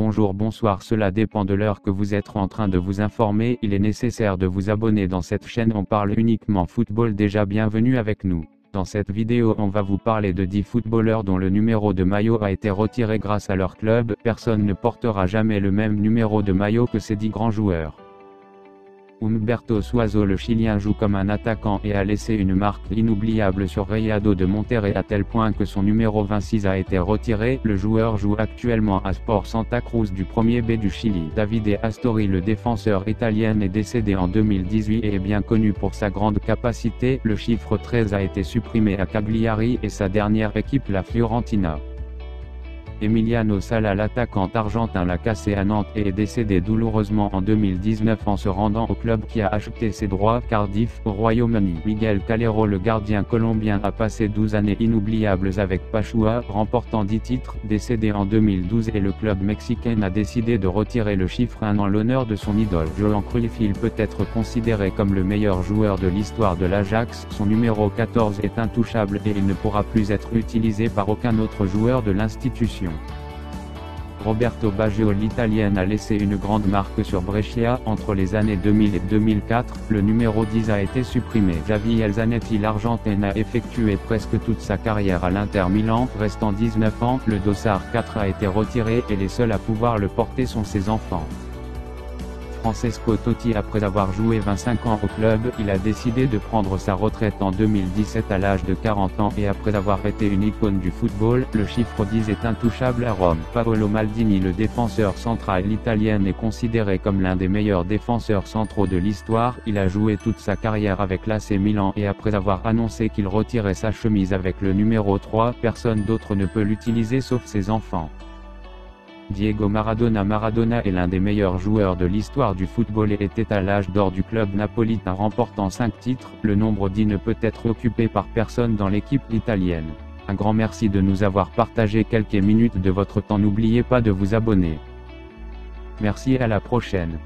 bonjour, bonsoir, cela dépend de l'heure que vous êtes en train de vous informer. Il est nécessaire de vous abonner dans cette chaîne, on parle uniquement football. Déjà bienvenue avec nous. Dans cette vidéo on va vous parler de 10 footballeurs dont le numéro de maillot a été retiré grâce à leur club. Personne ne portera jamais le même numéro de maillot que ces 10 grands joueurs. Humberto Suazo, le Chilien, joue comme un attaquant et a laissé une marque inoubliable sur Rayados de Monterrey à tel point que son numéro 26 a été retiré. Le joueur joue actuellement à Sport Santa Cruz du 1er B du Chili. Davide Astori, le défenseur italien, est décédé en 2018 et est bien connu pour sa grande capacité. Le chiffre 13 a été supprimé à Cagliari et sa dernière équipe, la Fiorentina. Emiliano Sala, l'attaquant argentin, l'a cassé à Nantes et est décédé douloureusement en 2019 en se rendant au club qui a acheté ses droits, Cardiff, au Royaume-Uni. Miguel Calero, le gardien colombien, a passé 12 années inoubliables avec Pachuca, remportant 10 titres, décédé en 2012, et le club mexicain a décidé de retirer le chiffre 1 en l'honneur de son idole. Johan Cruyff, il peut être considéré comme le meilleur joueur de l'histoire de l'Ajax. Son numéro 14 est intouchable et il ne pourra plus être utilisé par aucun autre joueur de l'institution. Roberto Baggio, l'Italien, a laissé une grande marque sur Brescia. Entre les années 2000 et 2004, le numéro 10 a été supprimé. Javier Zanetti, l'Argentin, a effectué presque toute sa carrière à l'Inter Milan. Restant 19 ans, le dossard 4 a été retiré et les seuls à pouvoir le porter sont ses enfants. Francesco Totti, après avoir joué 25 ans au club, il a décidé de prendre sa retraite en 2017 à l'âge de 40 ans et après avoir été une icône du football. Le chiffre 10 est intouchable à Rome. Paolo Maldini, le défenseur central italien, est considéré comme l'un des meilleurs défenseurs centraux de l'histoire. Il a joué toute sa carrière avec l'AC Milan et après avoir annoncé qu'il retirait sa chemise avec le numéro 3, personne d'autre ne peut l'utiliser sauf ses enfants. Diego Maradona. Maradona est l'un des meilleurs joueurs de l'histoire du football et était à l'âge d'or du club napolitain, remportant 5 titres. Le nombre 10 ne peut être occupé par personne dans l'équipe italienne. Un grand merci de nous avoir partagé quelques minutes de votre temps. N'oubliez pas de vous abonner. Merci, à la prochaine.